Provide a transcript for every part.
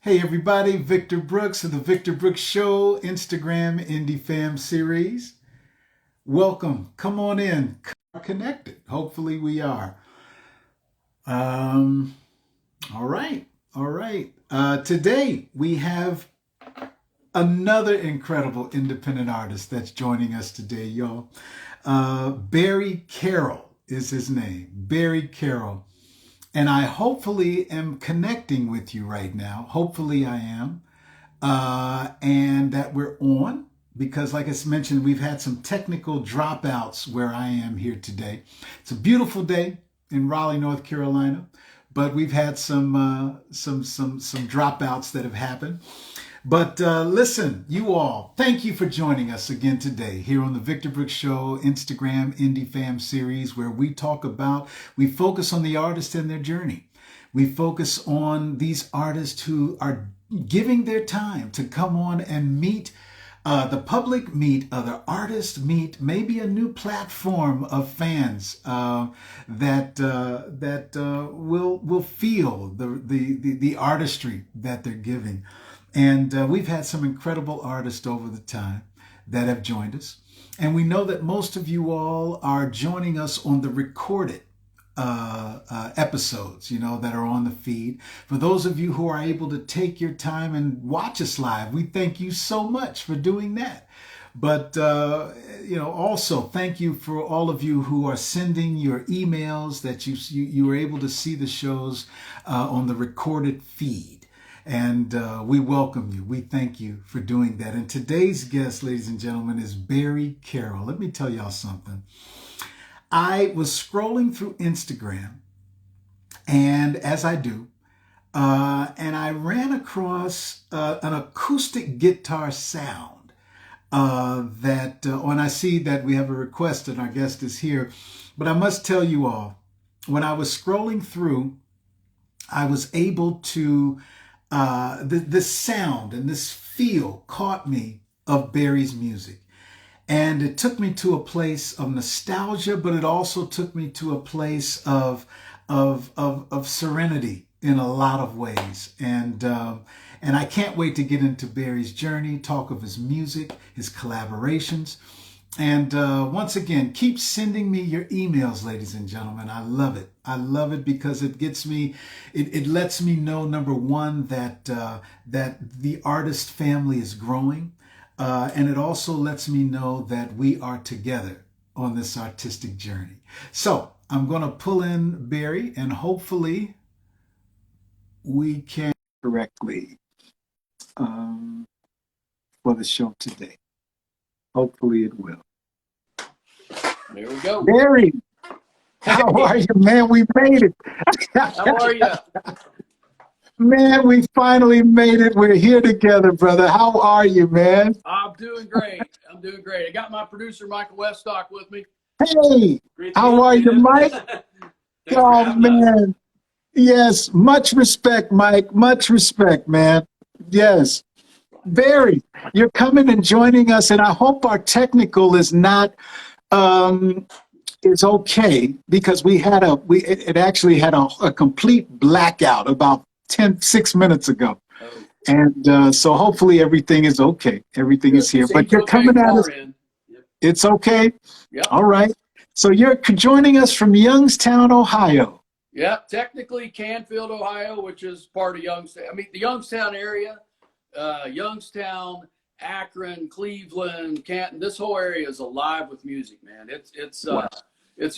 Hey everybody, Victor Brooks of the Victor Brooks Show Instagram Indie Fam series. Welcome. Come on in. Connected. Hopefully we are. Um, all right. All right. Today we have another incredible independent artist that's joining us today, y'all. Barry Carroll is his name. Barry Carroll. And I hopefully am connecting with you right now. Hopefully I am. And that we're on because, like I mentioned, we've had some technical dropouts where I am here today. It's a beautiful day in Raleigh, North Carolina, but we've had some dropouts that have happened. But listen, you all, thank you for joining us again today here on the Victor Brooks Show Instagram Indie Fam series, where we focus on the artist and their journey. We focus on these artists who are giving their time to come on and meet the public, meet other artists, meet maybe a new platform of fans that will feel the artistry that they're giving. And we've had some incredible artists over the time that have joined us. And we know that most of you all are joining us on the recorded episodes, that are on the feed. For those of you who are able to take your time and watch us live, we thank you so much for doing that. But, also thank you for all of you who are sending your emails that you were able to see the shows on the recorded feed. And we welcome you. We thank you for doing that. And today's guest, ladies and gentlemen, is Barry Carroll. Let me tell y'all something. I was scrolling through Instagram, and as I do, and I ran across an acoustic guitar sound and I see that we have a request and our guest is here. But I must tell you all, when I was scrolling through, I was able to this sound and this feel caught me of Barry's music. And it took me to a place of nostalgia, but it also took me to a place of serenity in a lot of ways. And I can't wait to get into Barry's journey, talk of his music, his collaborations. And once again, keep sending me your emails, ladies and gentlemen. I love it. I love it because it lets me know, number one, that the artist family is growing. And it also lets me know that we are together on this artistic journey. So I'm going to pull in Barry and hopefully we can correctly for the show today. Hopefully it will. There we go. Barry, how are you, man? We made it. How are you? Man, we finally made it. We're here together, brother. How are you, man? I'm doing great. I got my producer, Michael Weststock, with me. Hey, how are you, Mike? Oh, man. Yes, much respect, Mike. Much respect, man. Yes. Barry, you're coming and joining us, and I hope our technical is not is okay, because it actually had a complete blackout about 6 minutes ago. Oh. And so hopefully everything is okay. Everything is here. But you're coming at us. Yep. It's okay? Yep. All right. So you're joining us from Youngstown, Ohio. Yeah, technically Canfield, Ohio, which is part of Youngstown. I mean, the Youngstown area, Youngstown, Akron, Cleveland, Canton, this whole area is alive with music, man. It's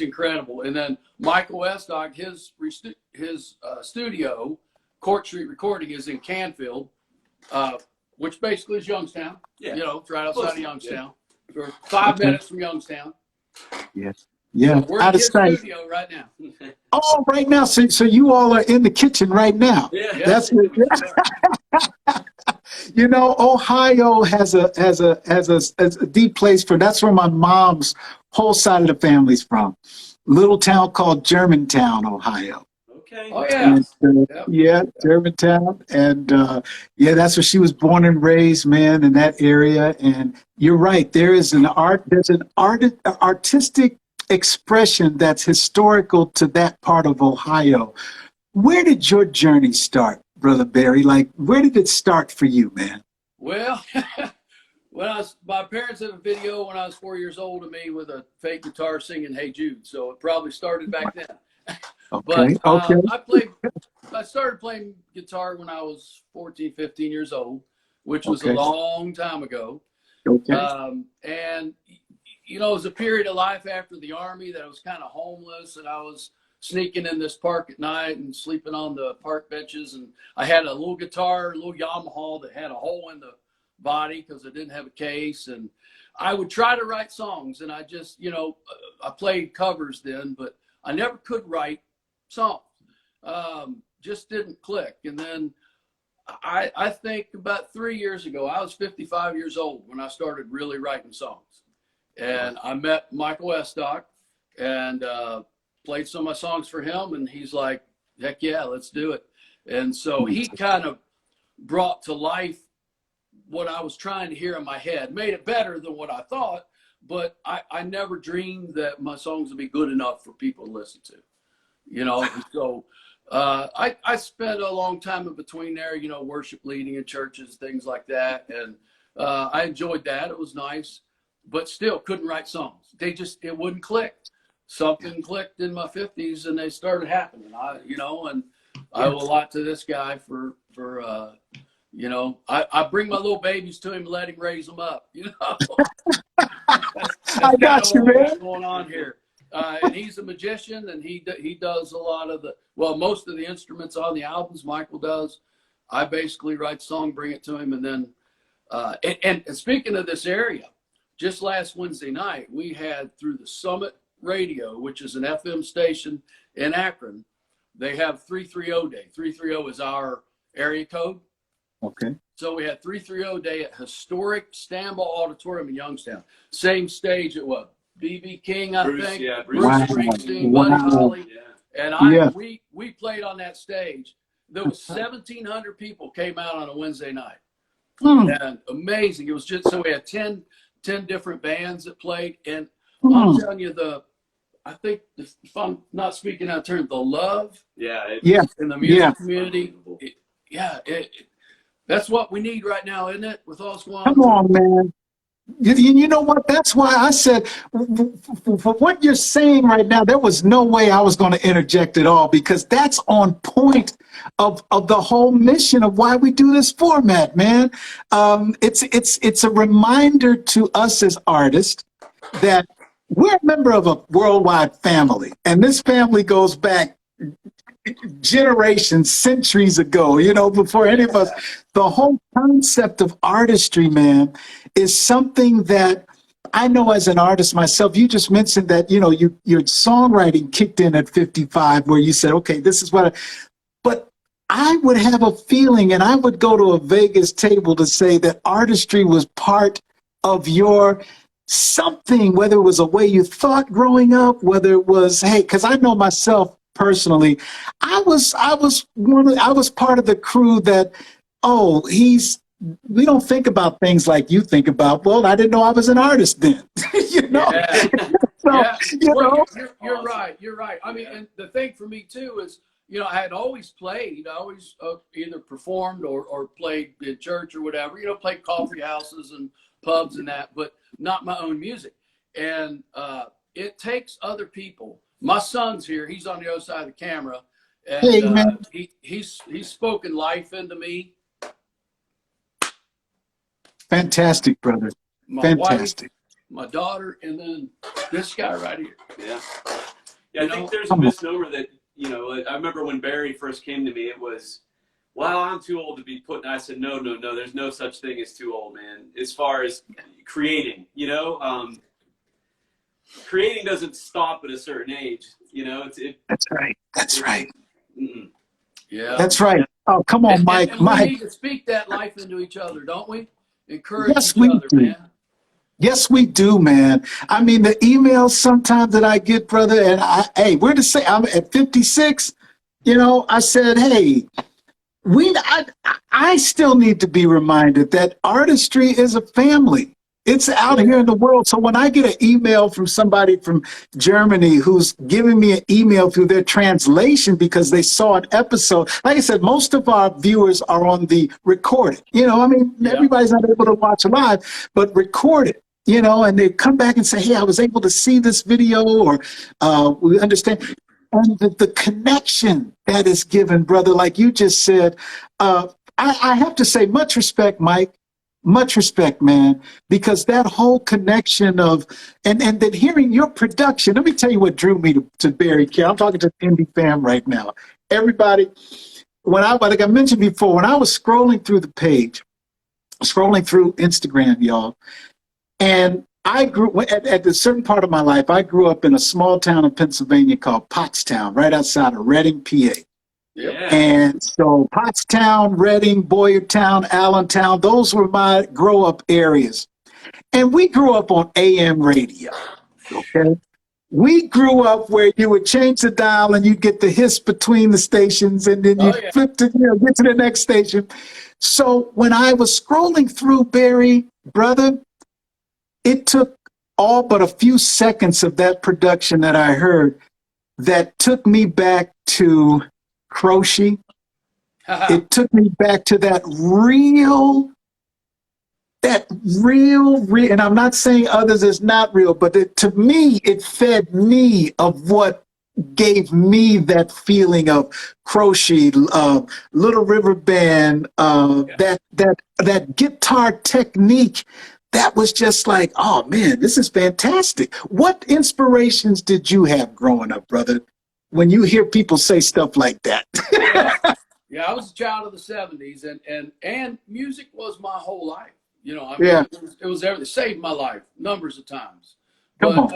incredible. And then Michael Weststock, his studio, Court Street Recording, is in Canfield, which basically is Youngstown. Yeah. It's right outside of Youngstown. Yeah. We're 5 minutes from Youngstown. Yes. Yeah. So we're in his studio right now. Oh, right now. So you all are in the kitchen right now. Yeah. That's it. Ohio has a deep place that's where my mom's whole side of the family's from. Little town called Germantown, Ohio. Okay. Oh yeah. And, yeah, Germantown, and that's where she was born and raised, man, in that area. And you're right. There's an artistic expression that's historical to that part of Ohio. Where did your journey start, Brother Barry? Like, where did it start for you, man? Well, my parents have a video when I was 4 years old of me with a fake guitar singing "Hey Jude," so it probably started back then. Okay, But okay, I started playing guitar when I was 14, 15 years old, which was a okay, long time ago. okay. And it was a period of life after the Army that I was kind of homeless, and I was sneaking in this park at night and sleeping on the park benches. And I had a little guitar, a little Yamaha that had a hole in the body because it didn't have a case. And I would try to write songs, and I just, I played covers then, but I never could write songs. Just didn't click. And then I think about 3 years ago, I was 55 years old when I started really writing songs. And I met Michael Estock and played some of my songs for him. And he's like, heck yeah, let's do it. And so he kind of brought to life what I was trying to hear in my head, made it better than what I thought. But I never dreamed that my songs would be good enough for people to listen to. So I spent a long time in between there, worship leading in churches, things like that. And I enjoyed that. It was nice, but still couldn't write songs. It wouldn't click. Something clicked in my 50s and they started happening. And I owe a lot to this guy for I bring my little babies to him and let him raise them up, I got you, man. What's going on here. And he's a magician, and he does a lot of most of the instruments on the albums Michael does. I basically write song, bring it to him, and then and speaking of this area, just last Wednesday night we had through the Summit Radio, which is an FM station in Akron. They have 330 Day. 330 is our area code. Okay. So we had 330 Day at historic Stambaugh Auditorium in Youngstown. Same stage it was. B.B. King, I think. Yeah, Bruce Springsteen, Buddy Holly. Yeah. And we played on that stage. There was 1,700 people came out on a Wednesday night. And amazing. It was just, so we had 10 different bands that played. And I'm telling you, I think, if I'm not speaking out of turn, the love in the music community, that's what we need right now, isn't it? With all that's going on. Come on, man. You know what? That's why I said, for what you're saying right now, there was no way I was going to interject at all, because that's on point of the whole mission of why we do this format, man. It's a reminder to us as artists that we're a member of a worldwide family, and this family goes back generations, centuries ago, before any of us. The whole concept of artistry, man, is something that I know as an artist myself. You just mentioned that, your songwriting kicked in at 55, where you said, okay, this is but I would have a feeling, and I would go to a Vegas table to say that artistry was part of your something, whether it was a way you thought growing up, whether it was, hey, because I know myself personally, I was part of the crew that, we don't think about things like you think about. Well, I didn't know I was an artist then. Yeah. So, you're right. You're right. I mean, and the thing for me too is, I had always played. I always either performed or played in church or whatever. Played coffee houses and pubs and that, but not my own music. And it takes other people. My son's here. He's on the other side of the camera, and hey, man. He's spoken life into me. Fantastic, brother. My wife, my daughter, and then this guy right here. Yeah. I think there's a misnomer that, I remember when Barry first came to me, it was, well, I'm too old to be put. And I said, no, there's no such thing as too old, man. As far as creating, creating doesn't stop at a certain age. That's right. That's right. Yeah. That's right. Oh, come on, Mike. And we need to speak that life into each other, don't we? Encourage each other, man. Yes, we do, man. I mean, the emails sometimes that I get, brother, and we're the same. I'm at 56. I said, hey, I still need to be reminded that artistry is a family. It's out here in the world. So when I get an email from somebody from Germany who's giving me an email through their translation because they saw an episode, like I said, most of our viewers are on the recorded. I mean, everybody's not able to watch live, but recorded. And they come back and say, hey, I was able to see this video, or we understand. And the connection that is given, brother, like you just said, I have to say, much respect, Mike. Much respect, man, because that whole connection of, and then hearing your production, let me tell you what drew me to Barry Carroll. I'm talking to the indie fam right now. Everybody, like I mentioned before, when I was scrolling through the page, scrolling through Instagram, y'all, and I grew at a certain part of my life. I grew up in a small town in Pennsylvania called Pottstown, right outside of Reading, PA. Yeah. And so Pottstown, Reading, Boyertown, Allentown, those were my grow up areas. And we grew up on AM radio. Okay. We grew up where you would change the dial and you'd get the hiss between the stations, and then you flip to, get to the next station. So when I was scrolling through, Barry, brother, it took all but a few seconds of that production that I heard that took me back to Croce. It took me back to that real, and I'm not saying others is not real, but to me, it fed me of what gave me that feeling of Croce, Little River Band, that guitar technique. That was just like, oh man, this is fantastic. What inspirations did you have growing up, brother, when you hear people say stuff like that? Yeah, I was a child of the 70s, and music was my whole life. It was everything. It saved my life numbers of times. But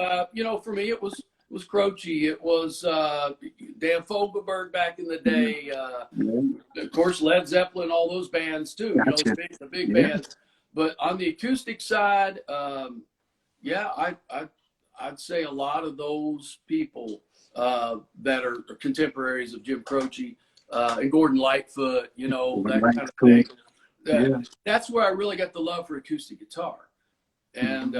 for me, it was Croce. It was Dan Fogelberg back in the day. Of course, Led Zeppelin, all those bands too. Gotcha. The big bands. But on the acoustic side, I'd say a lot of those people that are contemporaries of Jim Croce and Gordon Lightfoot, that kind of thing. That's where I really got the love for acoustic guitar. And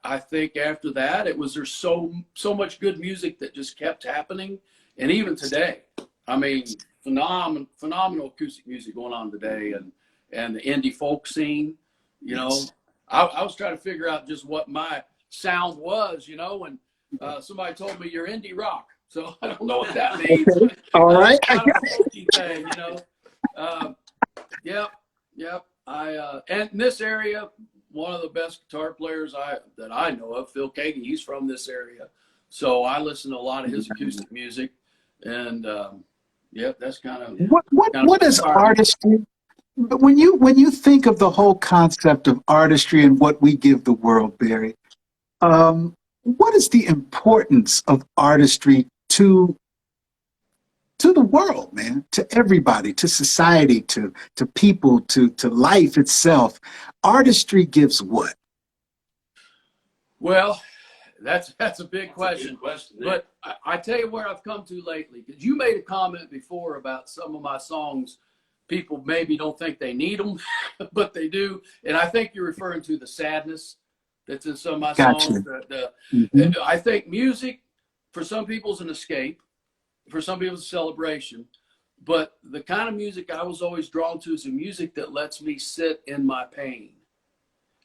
I think after that, there's so much good music that just kept happening. And even today, I mean, phenomenal acoustic music going on today. And the indie folk scene, I was trying to figure out just what my sound was, and somebody told me you're indie rock. So I don't know what that means. Okay. All right. Kind of folky thing, Yep. And in this area, one of the best guitar players that I know of, Phil Kagi, he's from this area. So I listen to a lot of his acoustic music. And that's kind of what is artistry? But when you think of the whole concept of artistry and what we give the world, Barry, what is the importance of artistry to the world, man, to everybody, to society, to people, to life itself? Artistry gives what? Well, that's a big question. But I tell you where I've come to lately, because you made a comment before about some of my songs. People maybe don't think they need them, but they do. And I think you're referring to the sadness that's in some of my songs. I think music, for some people, is an escape. For some people, it's a celebration. But the kind of music I was always drawn to is a music that lets me sit in my pain.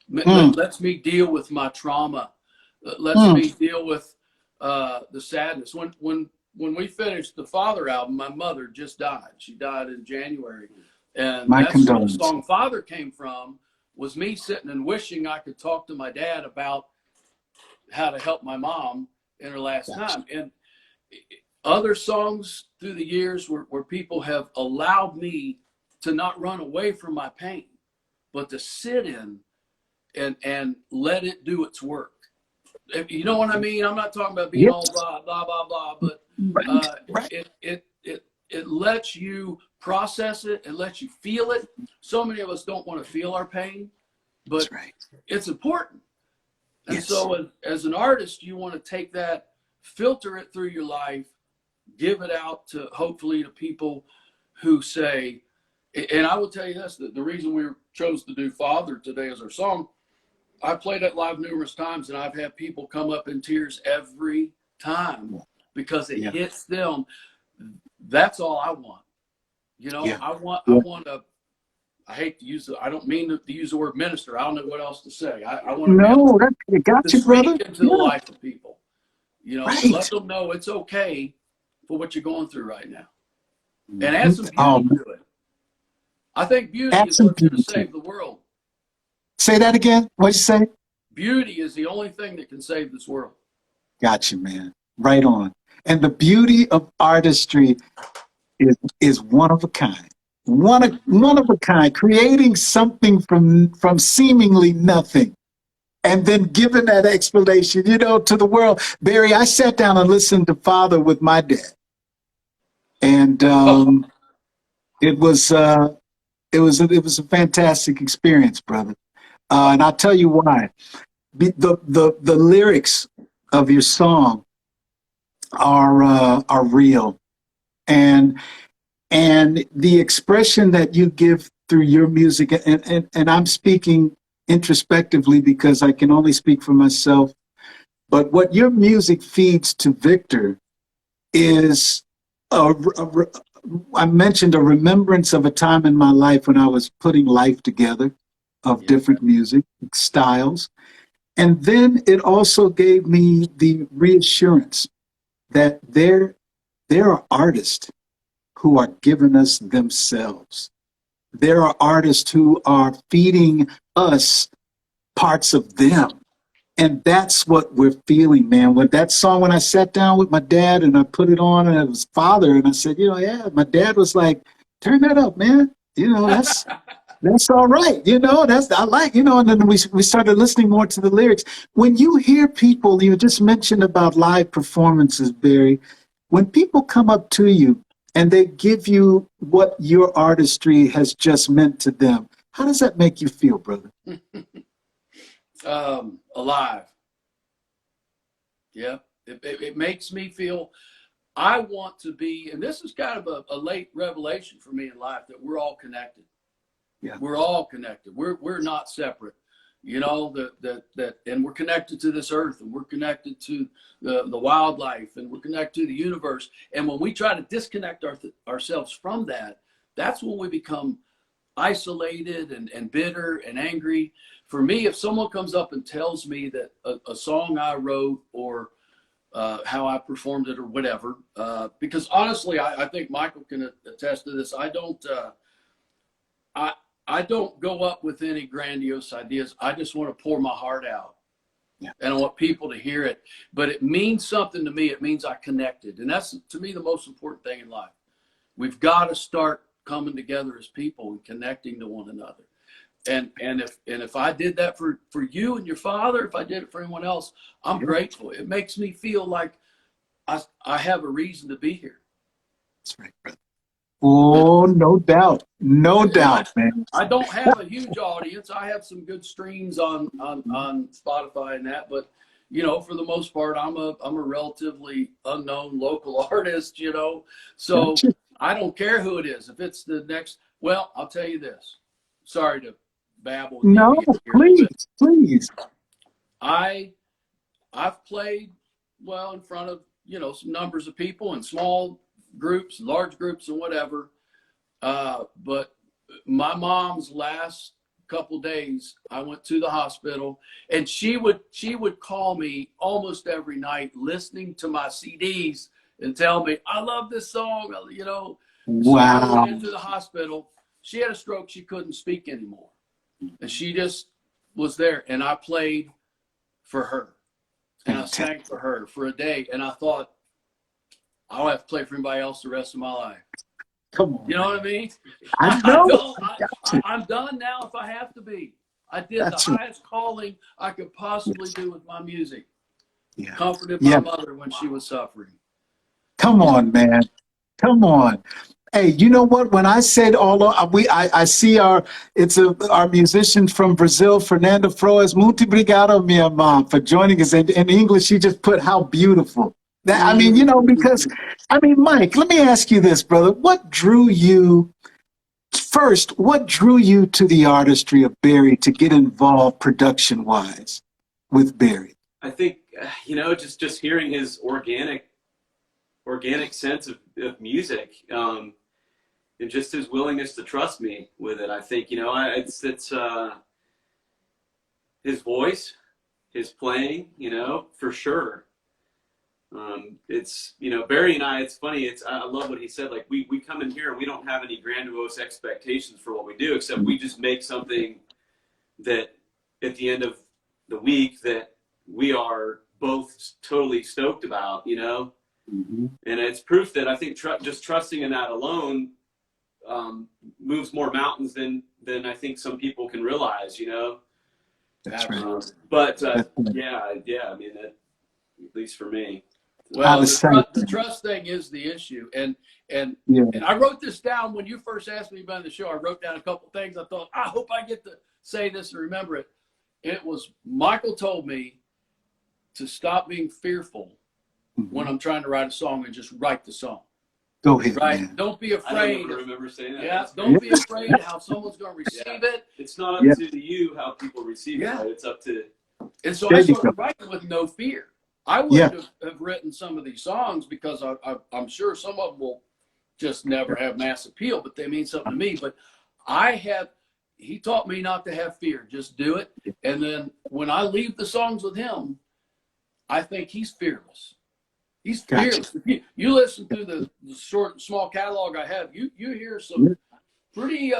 Lets me deal with my trauma. Lets me deal with the sadness. When we finished the Father album, my mother just died. She died in January. And that's where the song Father came from, was me sitting and wishing I could talk to my dad about how to help my mom in her last time. And other songs through the years where people have allowed me to not run away from my pain, but to sit in and let it do its work. You know what I mean? I'm not talking about being all blah, blah, blah, blah, but it lets you process it. It lets you feel it. So many of us don't want to feel our pain, but it's important. And so as an artist, you want to take that, filter it through your life, give it out to hopefully to people who say, and I will tell you this, the reason we chose to do Father today as our song I've played it live numerous times, and I've had people come up in tears every time because it hits them. That's all I want. You know, I want to. I hate to use I don't mean to use the word minister. I don't know what else to say. I want to be able to speak into the life of people. You know, let them know it's okay for what you're going through right now, and add some beauty to it. I think beauty is what's going to save the world. Say that again. What'd you say? Beauty is the only thing that can save this world. Gotcha, man. Right on. And the beauty of artistry is one of a kind. One of a kind, creating something from seemingly nothing, and then giving that explanation, you know, to the world. Barry, I sat down and listened to Father with my dad, and it was a fantastic experience, brother. And I'll tell you why. The lyrics of your song are real, and the expression that you give through your music, and I'm speaking introspectively because I can only speak for myself, but what your music feeds to Victor is I mentioned a remembrance of a time in my life when I was putting life together of different music styles. And then it also gave me the reassurance that there are artists who are giving us themselves. There are artists who are feeding us parts of them. And that's what we're feeling, man. With that song, when I sat down with my dad and I put it on, and it was Father, and I said, you know, yeah, my dad was like, turn that up, man. You know, that's all right. You know, I like, you know, and then we started listening more to the lyrics. When you hear people, you just mentioned about live performances, Barry, when people come up to you and they give you what your artistry has just meant to them, how does that make you feel, brother? Alive. Yeah. It makes me feel, I want to be, and this is kind of a late revelation for me in life, that we're all connected. Yeah. We're all connected. We're not separate. You know, that and we're connected to this earth, and we're connected to the wildlife, and we're connected to the universe. And when we try to disconnect ourselves from that, that's when we become isolated and bitter and angry. For me, if someone comes up and tells me that a song I wrote, or how I performed it, or whatever, because honestly, I think Michael can attest to this. I don't go up with any grandiose ideas. I just want to pour my heart out. Yeah. And I want people to hear it. But it means something to me. It means I connected. And that's, to me, the most important thing in life. We've got to start coming together as people and connecting to one another. And if I did that for you and your father, if I did it for anyone else, I'm grateful. It makes me feel like I have a reason to be here. That's right, brother. Oh, no doubt. No doubt, man. I don't have a huge audience. I have some good streams on Spotify and that, but you know, for the most part, I'm a relatively unknown local artist, you know. So I don't care who it is. If it's the next, well, I'll tell you this. Sorry to babble. No, please. I've played well in front of, you know, some numbers of people in small groups, large groups, and whatever. But my mom's last couple days, I went to the hospital, and she would call me almost every night, listening to my CDs, and tell me, I love this song, you know. Wow. So I went into the hospital. She had a stroke. She couldn't speak anymore. And she just was there. And I played for her. And I sang for her for a day. And I thought, I don't have to play for anybody else the rest of my life. Come on. You know what I mean? I know. I'm done now if I have to be. I did the highest calling I could possibly do with my music. Yeah. Comforted my mother when she was suffering. Come on, man. Come on. Hey, you know what? When I said I see our musician from Brazil, Fernando Froes. Muito obrigado, minha mom, for joining us. In English, she just put how beautiful. That, I mean, you know, because, I mean, Mike, let me ask you this, brother. What drew you first, what drew you to the artistry of Barry to get involved production-wise with Barry? I think, just hearing his organic sense of music, and just his willingness to trust me with it. I think, it's his voice, his playing, for sure. It's, Barry and I, it's funny. I love what he said. Like we come in here and we don't have any grandiose expectations for what we do, except we just make something that at the end of the week that we are both totally stoked about, Mm-hmm. And it's proof that I think just trusting in that alone moves more mountains than I think some people can realize, That's right. But yeah, I mean, at least for me. Well, the trust thing is the issue, and I wrote this down when you first asked me about the show. I wrote down a couple things. I thought, I hope I get to say this and remember it. It was Michael told me to stop being fearful when I'm trying to write a song and just write the song. Go ahead, right? man. Don't be afraid. I don't remember saying that. Yeah, don't be afraid how someone's going to receive it. It's not up to you how people receive it. Right? It's up to. And so I started writing with no fear. I wouldn't have written some of these songs because I'm sure some of them will just never have mass appeal, but they mean something to me. But he taught me not to have fear, just do it. And then when I leave the songs with him, I think he's fearless. He's fearless. You listen to the small catalog I have, you hear some pretty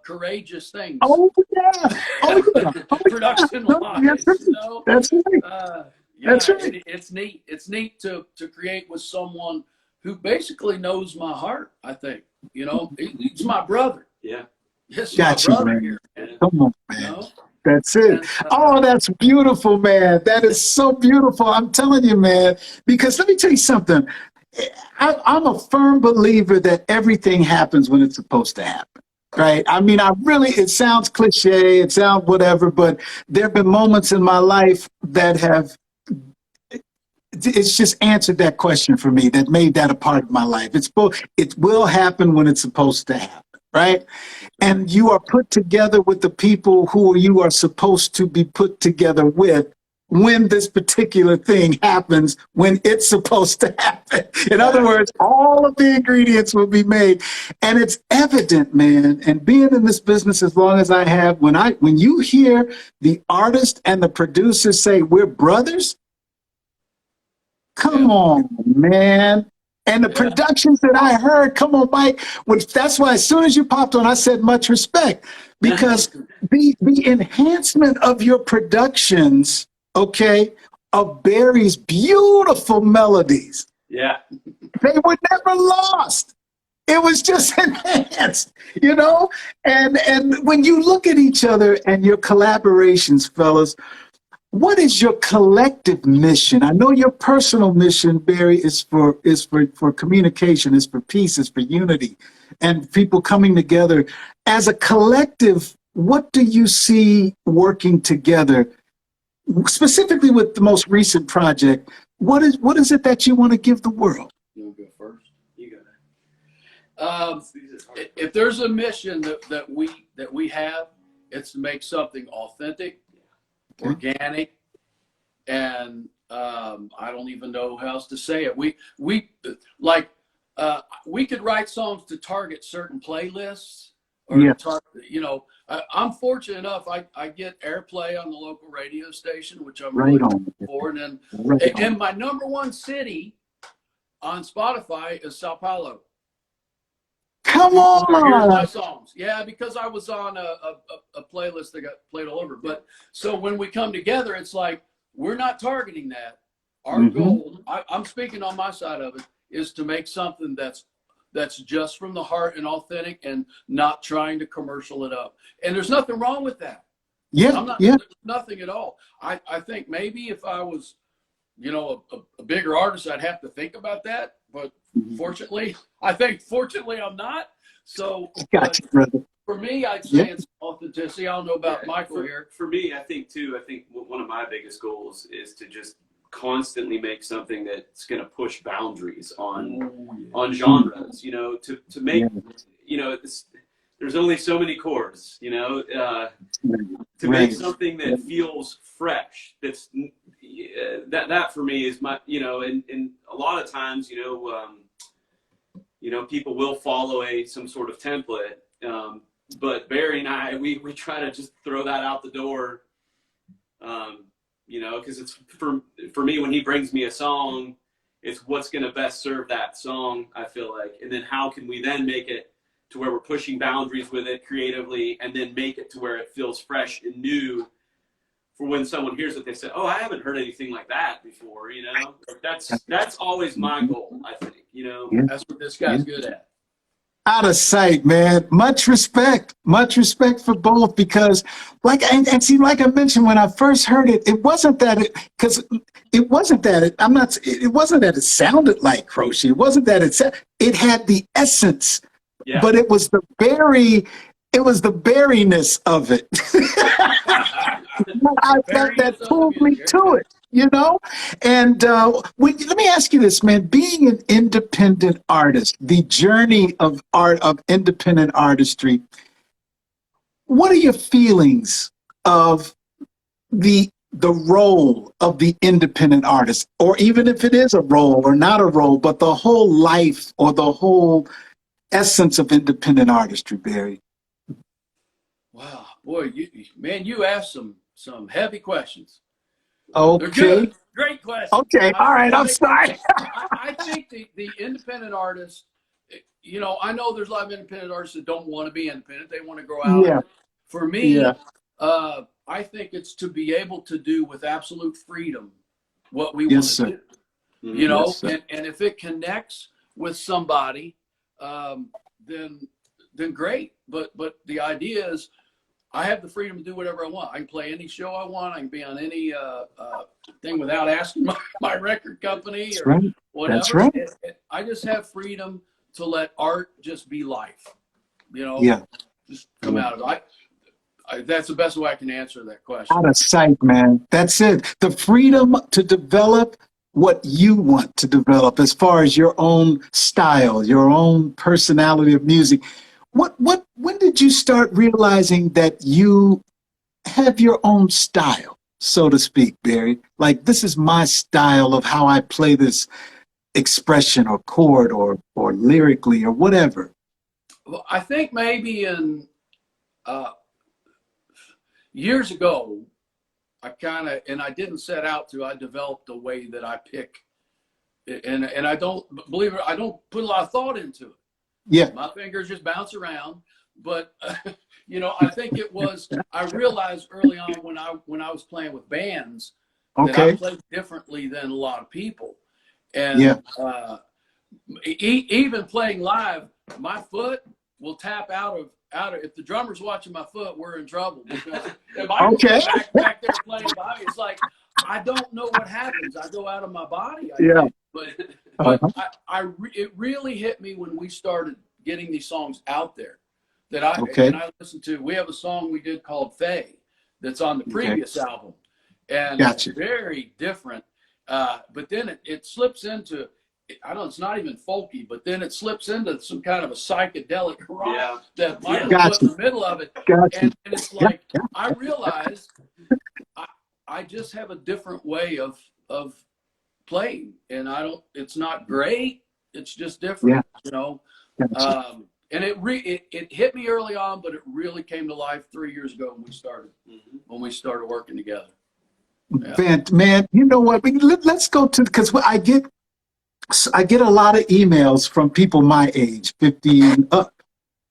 courageous things. Oh yeah. Production wise, That's right. That's right. It's neat. It's neat to create with someone who basically knows my heart. I think he's my brother. Yeah. Yes, my brother here. Come on, man. That's it. Oh, that's beautiful, man. That is so beautiful. I'm telling you, man, because let me tell you something. I'm a firm believer that everything happens when it's supposed to happen. Right. I mean, it sounds cliche, it sounds whatever, but there have been moments in my life that it's just answered that question for me, that made that a part of my life. It will happen when it's supposed to happen. Right. And you are put together with the people who you are supposed to be put together with when this particular thing happens, when it's supposed to happen. In other words, all of the ingredients will be made. And it's evident, man, and being in this business as long as I have, when you hear the artist and the producer say, we're brothers, come on, man. And the productions that I heard, come on, Mike, that's why as soon as you popped on, I said much respect, because the enhancement of your productions, of Barry's beautiful melodies, they were never lost. It was just enhanced, and when you look at each other and your collaborations, fellas, what is your collective mission? I know your personal mission, Barry, is for communication, is for peace, is for unity, and people coming together. As a collective, what do you see working together? Specifically with the most recent project, what is it that you want to give the world? You want to go first? You got it. If there's a mission that we have, it's to make something authentic, organic, and I don't even know how else to say it. We could write songs to target certain playlists, or I'm fortunate enough. I get airplay on the local radio station, which I'm really grateful for. And then, my number one city on Spotify is Sao Paulo. Come on, my songs, because I was on a playlist that got played all over. But so when we come together, it's like we're not targeting that. Our goal, I'm speaking on my side of it, is to make something that's just from the heart and authentic, and not trying to commercial it up. And there's nothing wrong with that. There's nothing at all. I think maybe if I was, a bigger artist, I'd have to think about that. But fortunately, I'm not. So got you, brother. For me, I'd say it's authenticity. I don't know about Michael here. For me, I think one of my biggest goals is to just constantly make something that's going to push boundaries on genres, to make, there's only so many chords, you know, to Right. make something that feels fresh. That's that for me is my, you know, and a lot of times, you know, people will follow some sort of template. But Barry and I, we try to just throw that out the door. You know, because it's for me, when he brings me a song, it's what's going to best serve that song, I feel like. And then how can we then make it to where we're pushing boundaries with it creatively, and then make it to where it feels fresh and new for when someone hears it, they say, oh, I haven't heard anything like that before, you know? That's always my goal, I think, you know? Yeah. That's what this guy's good at. Out of sight, man. Much respect for both, because like, and see, like I mentioned, when I first heard it, it wasn't that it wasn't that it sounded like Croce. It wasn't that it had the essence, Yeah. but it was the berryness of it. I felt that pulled me to it, you know? And let me ask you this, man. Being an independent artist, the journey of independent artistry, what are your feelings of the role of the independent artist? Or even if it is a role or not a role, but the whole life or the whole essence of independent artistry, Barry? Wow, boy, you asked some heavy questions. Okay. They're good, great questions. Okay, all right, I'm sorry. I think the independent artist, you know, I know there's a lot of independent artists that don't want to be independent. They want to grow out. Yeah. For me, Yeah. I think it's to be able to do with absolute freedom what we Yes, want to sir. do. You know, Yes, sir. and if it connects with somebody, then great. But the idea is, I have the freedom to do whatever I want. I can play any show I want. I can be on any thing without asking my record company or right. whatever. That's right. I just have freedom to let art just be life. You know, Yeah. just come out of it. That's the best way I can answer that question. Out of sight, man. That's it. The freedom to develop what you want to develop as far as your own style, your own personality of music. When did you start realizing that you have your own style, so to speak, Barry? Like, this is my style of how I play this expression or chord or lyrically or whatever. Well, I think maybe in years ago, I didn't set out to, I developed a way that I pick, and I don't believe it, I don't put a lot of thought into it. Yeah. My fingers just bounce around, but you know, I think it was, I realized early on when I was playing with bands that I played differently than a lot of people. And even playing live, my foot will tap out of, if the drummer's watching my foot, we're in trouble, because if I back there playing by me, it's like, I don't know what happens. I go out of my body. But it really hit me when we started getting these songs out there that I listened to. We have a song we did called Faye that's on the previous album, and it's very different. But then it slips into, I don't know, it's not even folky, but then it slips into some kind of a psychedelic rock that Michael put in the middle of it. And it's like, I realized I just have a different way of playing, and it's not great. It's just different, you know? And it hit me early on, but it really came to life 3 years ago when we started working together. Man, you know what? Let's go to, because I get a lot of emails from people my age, 50 and up,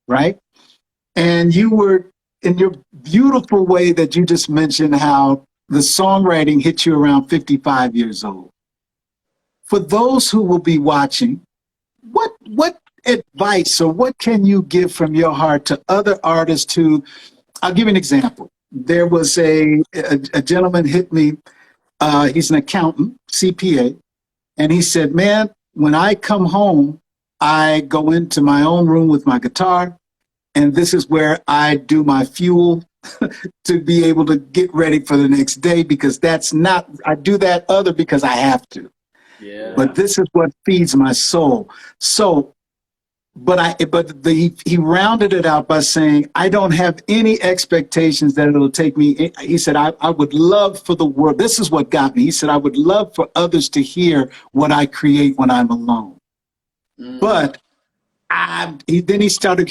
right? And you were, in your beautiful way that you just mentioned, how the songwriting hit you around 55 years old. For those who will be watching, what advice or what can you give from your heart to other artists who, I'll give you an example. There was a gentleman hit me, he's an accountant, CPA, and he said, man, when I come home, I go into my own room with my guitar, and this is where I do my fuel to be able to get ready for the next day, because I do that other because I have to. Yeah. But this is what feeds my soul. So he rounded it out by saying, I don't have any expectations that it'll take me. He said, I would love for the world. This is what got me. He said, I would love for others to hear what I create when I'm alone. But he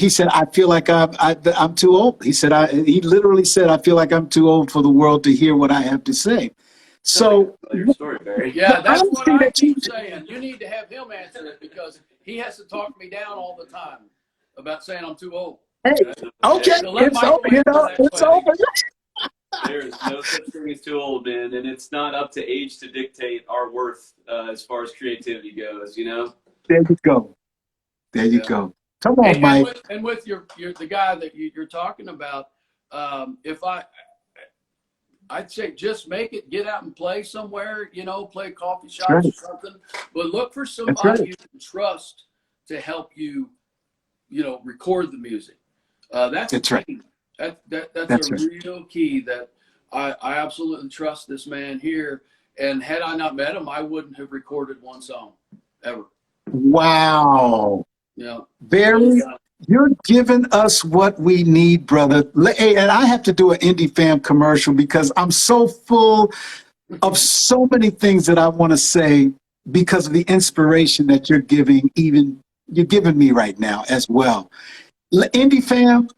said, I feel like I'm too old. He said, he literally said, I feel like I'm too old for the world to hear what I have to say. So, your story, Barry. Yeah, that's what I keep saying. You need to have him answer it because he has to talk me down all the time about saying I'm too old. hey, okay, So let it's Mike over. You know, it's over. There is no such thing as too old, man, and it's not up to age to dictate our worth as far as creativity goes. You know. There you go. There you go. Come on, Mike. And with your the guy that you're talking about, if I'd say just make it, get out and play somewhere, you know, play coffee shops or something, but look for somebody you can trust to help you, you know, record the music. That's a key. That's a real key that I absolutely trust this man here. And had I not met him, I wouldn't have recorded one song ever. Wow. Yeah. Barry, you're giving us what we need, brother. Hey, and I have to do an Indie Fam commercial because I'm so full of so many things that I want to say because of the inspiration that you're giving me right now as well. Indie Fam,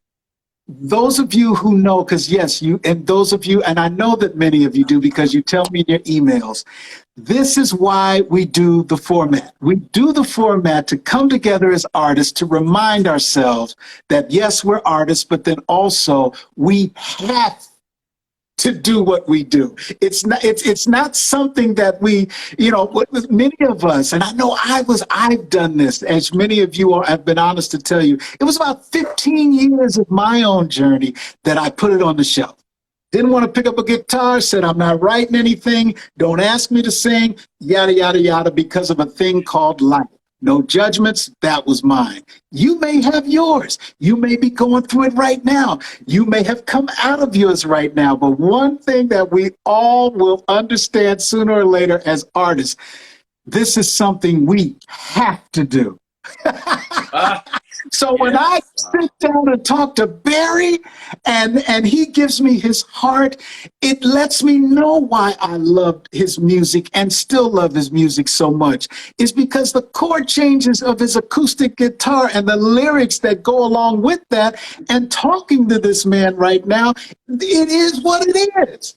those of you who know, because yes, those of you, and I know that many of you do because you tell me in your emails, this is why we do the format. We do the format to come together as artists to remind ourselves that yes, we're artists, but then also we have to do what we do. It's not something that we, you know, with many of us, and I know I've done this, as many of you have been honest to tell you, it was about 15 years of my own journey that I put it on the shelf. Didn't want to pick up a guitar, said I'm not writing anything, don't ask me to sing, yada, yada, yada, because of a thing called life. No judgments, that was mine. You may have yours. You may be going through it right now. You may have come out of yours right now. But one thing that we all will understand sooner or later as artists, this is something we have to do. So when I sit down and talk to Barry and he gives me his heart, it lets me know why I loved his music and still love his music so much. It's because the chord changes of his acoustic guitar and the lyrics that go along with that, and talking to this man right now, it is what it is.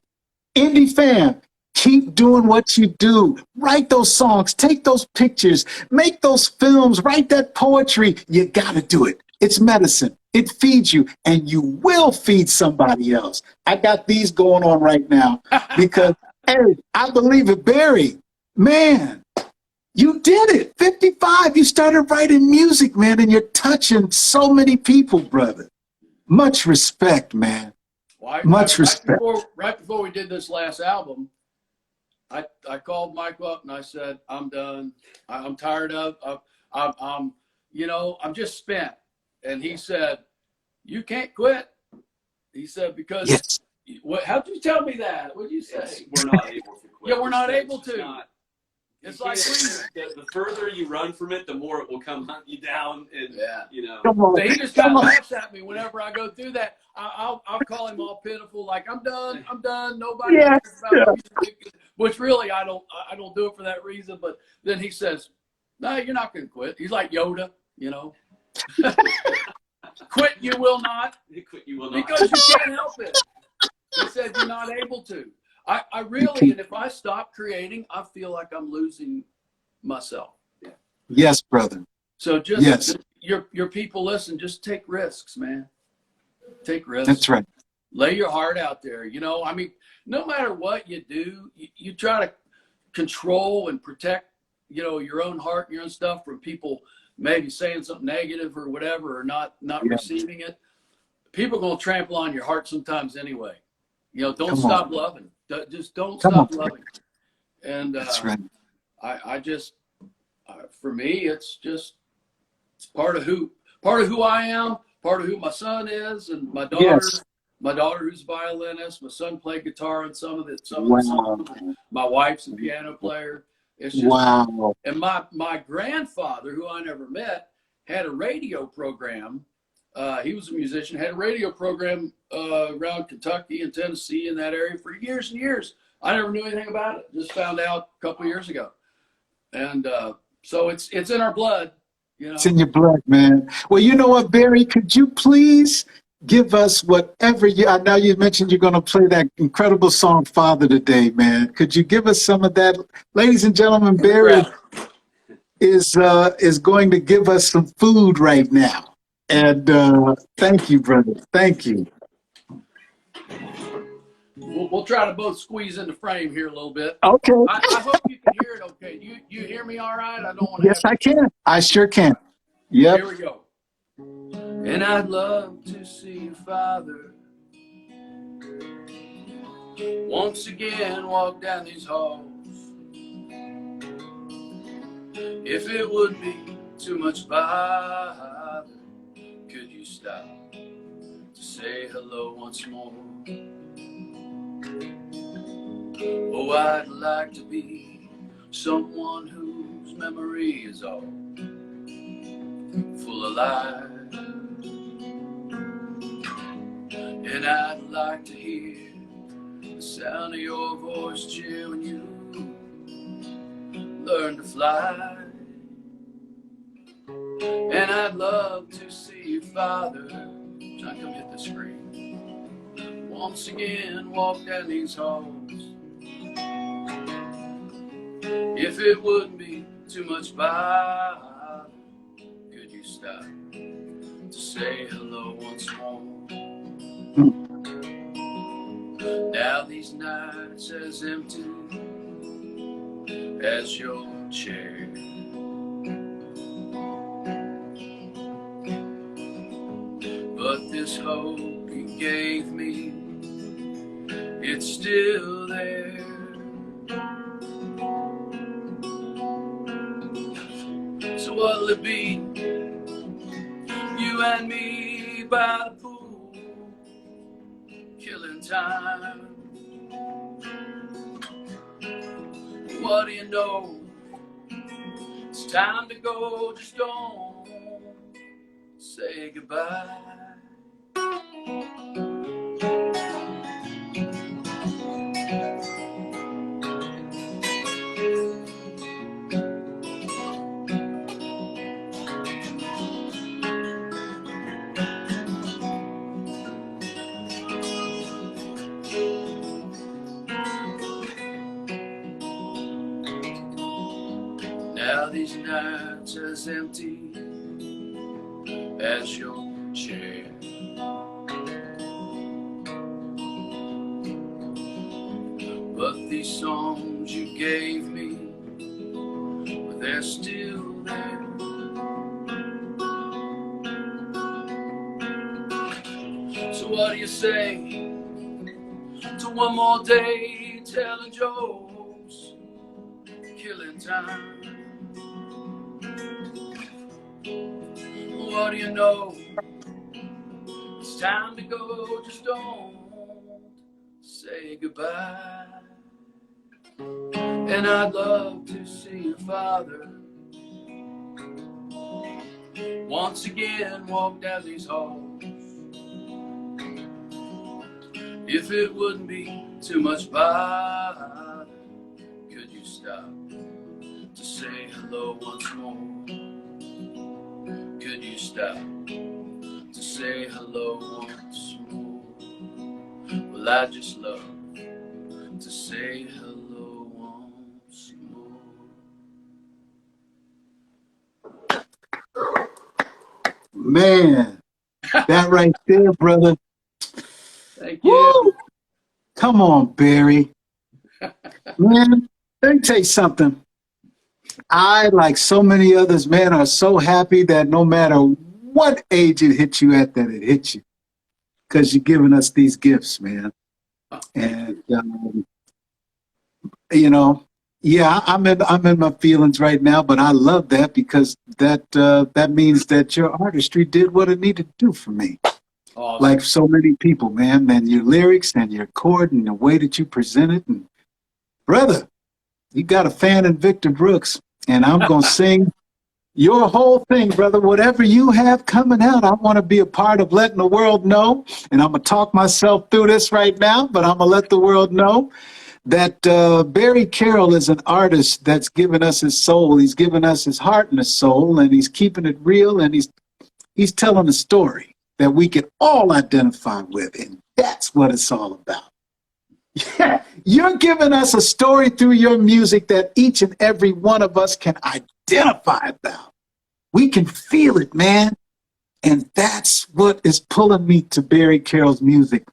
Indie Fam, keep doing what you do. Write those songs, take those pictures, make those films, write that poetry. You got to do it. It's medicine. It feeds you, and you will feed somebody else. I got these going on right now because, hey, I believe it, Barry. Man, you did it. 55, you started writing music, man, and you're touching so many people, brother. Much respect, man. Well, Much respect. Right before we did this last album, I called Michael up and I said, I'm done. I'm tired of, I'm you know, I'm just spent. And he said, you can't quit. He said, because, yes. How'd you tell me that? What'd you say? Yes, we're not able to quit. Yeah, we're not able to. It's like the further you run from it, the more it will come hunt you down, and you know. So he just kind of laughs at me whenever I go through that. I'll call him all pitiful, like I'm done. Nobody cares about music, which really I don't do it for that reason. But then he says, "No, you're not going to quit." He's like Yoda, you know. Quit, you will not. Quit, you will not. Because you can't help it. He said you're not able to. I really, and if I stop creating, I feel like I'm losing myself. Yes, brother. So just your people listen, just take risks, man. Take risks. That's right. Lay your heart out there. You know, I mean, no matter what you do, you try to control and protect, you know, your own heart and your own stuff from people maybe saying something negative or whatever, or not receiving it. People are going to trample on your heart sometimes anyway. You know, don't stop loving. Just don't stop loving. And that's right. I just, for me, it's part of who I am, part of who my son is, and my daughter. Yes. My daughter, who's a violinist, my son played guitar in some of the Wow. My wife's a piano player. It's just, wow. And my grandfather, who I never met, had a radio program. He was a musician, had a radio program around Kentucky and Tennessee in that area for years and years. I never knew anything about it. Just found out a couple of years ago. And so it's in our blood. You know? It's in your blood, man. Well, you know what, Barry? Could you please give us whatever I know you mentioned you're going to play that incredible song, Father, today, man. Could you give us some of that? Ladies and gentlemen, Barry is going to give us some food right now. And thank you, brother. Thank you. We'll try to both squeeze in the frame here a little bit. Okay. I hope you can hear it okay. You hear me all right? I don't want to. Yes, I can. I sure can. Yep. Here we go. And I'd love to see you, Father, once again walk down these halls. If it would be too much bother, could you stop to say hello once more? Oh, I'd like to be someone whose memory is all full of life. And I'd like to hear the sound of your voice, cheer, when you learn to fly. And I'd love to see you, Father, try to come hit the screen, once again walk down these halls. If it wouldn't be too much bother, could you stop to say hello once more? Now these nights as empty as your chair, but this hope you gave me, it's still there. So what'll it be? You and me by the pool, killing time. What do you know? It's time to go, just don't say goodbye. Now these nights as empty as your chair, but these songs you gave me, well, they're still there. So what do you say to one more day telling jokes, killing time? What do you know? It's time to go, just don't say goodbye. And I'd love to see your Father once again walk down these halls. If it wouldn't be too much bother, could you stop to say hello once more? Could you stop to say hello once more? Well, I just love to say hello once more. Man, that right there, brother. Thank you. Woo! Come on, Barry. Man, let me tell you something. I, like so many others, man, are so happy that no matter what age it hit you at, that it hit you. Because you're giving us these gifts, man. And, you know, yeah, I'm in my feelings right now, but I love that because that means that your artistry did what it needed to do for me. Awesome. Like so many people, man, and your lyrics and your chord and the way that you present it. And brother, you got a fan in Victor Brooks, and I'm going to sing Your whole thing, brother, whatever you have coming out, I want to be a part of letting the world know. And I'm going to talk myself through this right now, but I'm going to let the world know that Barry Carroll is an artist that's given us his soul. He's given us his heart and his soul, and he's keeping it real, and he's telling a story that we can all identify with, and that's what it's all about. Yeah, you're giving us a story through your music that each and every one of us can identify about. We can feel it, man. And that's what is pulling me to Barry Carroll's music.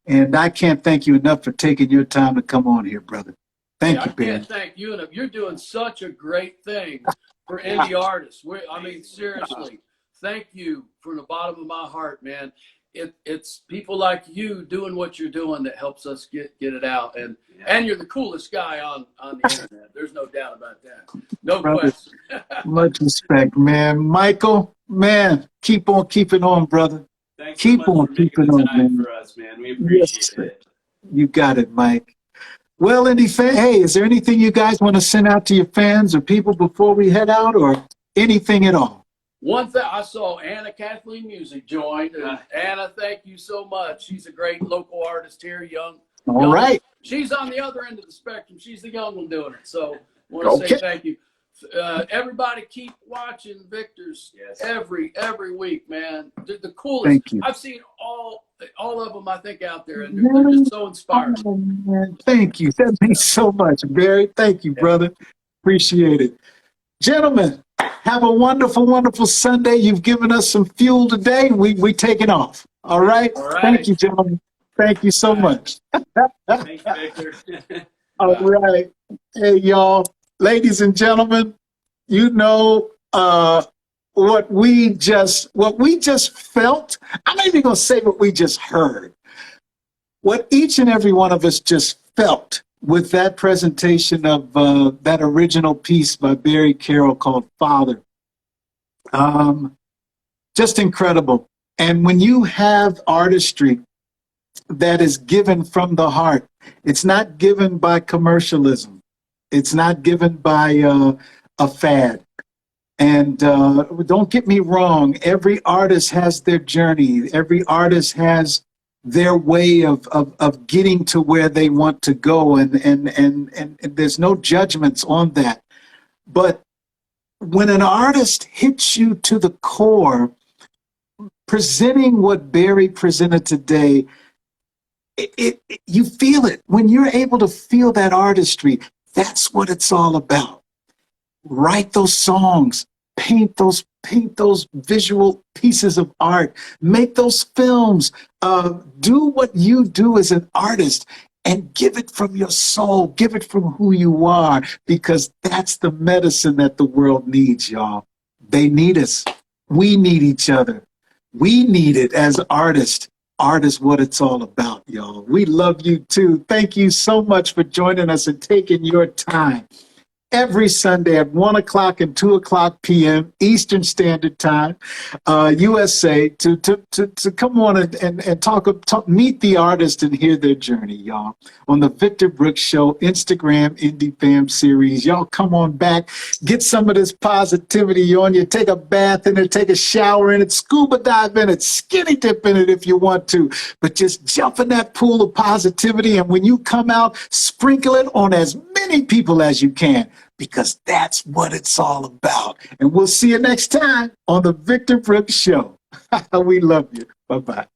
And I can't thank you enough for taking your time to come on here, brother. Thank you, Barry. I can't thank you enough. You're doing such a great thing for indie artists. I mean, seriously, thank you from the bottom of my heart, man. It's people like you doing what you're doing that helps us get it out. And you're the coolest guy on the internet. There's no doubt about that. No question. Much respect, man. Michael, man, keep on keeping on, brother. Thanks keep so much on for keeping making the on, time man. for us, man. We appreciate it. You got it, Mike. Well, hey, is there anything you guys want to send out to your fans or people before we head out, or anything at all? One thing, I saw Anna Kathleen Music joined. Anna, thank you so much. She's a great local artist here, young. All right. She's on the other end of the spectrum. She's the young one doing it. So I want to say thank you. Everybody keep watching Victor's every week, man. They're the coolest. Thank you. I've seen all of them, I think, out there, and they're just so inspiring. Oh, man. Thank you. That means so much, Barry. Thank you, brother. Appreciate it. Gentlemen, have a wonderful, wonderful Sunday. You've given us some fuel today. We taking off. All right? All right. Thank you, gentlemen. Thank you so much. Thanks, Victor. All right. Hey, y'all. Ladies and gentlemen, you know what we just felt. I'm not even going to say what we just heard. What each and every one of us just felt with that presentation of that original piece by Barry Carroll called Father. Just incredible. And when you have artistry that is given from the heart, it's not given by commercialism. It's not given by a fad. And don't get me wrong, every artist has their journey. Every artist has their way of getting to where they want to go. And there's no judgments on that. But when an artist hits you to the core, presenting what Barry presented today, you feel it. When you're able to feel that artistry, that's what it's all about. Write those songs, paint those visual pieces of art, make those films, do what you do as an artist and give it from your soul, give it from who you are, because that's the medicine that the world needs, y'all. They need us. We need each other. We need it as artists. Art is what it's all about, y'all. We love you too. Thank you so much for joining us and taking your time. Every Sunday at 1 o'clock and 2 o'clock p.m. Eastern Standard Time, USA, to come on and talk, meet the artist and hear their journey, y'all. On the Victor Brooks Show Instagram Indie Fam series. Y'all come on back, get some of this positivity on you, take a bath in it, take a shower in it, scuba dive in it, skinny dip in it if you want to, but just jump in that pool of positivity, and when you come out, sprinkle it on as many people as you can, because that's what it's all about. And we'll see you next time on the Victor Brooks Show. We love you. Bye-bye.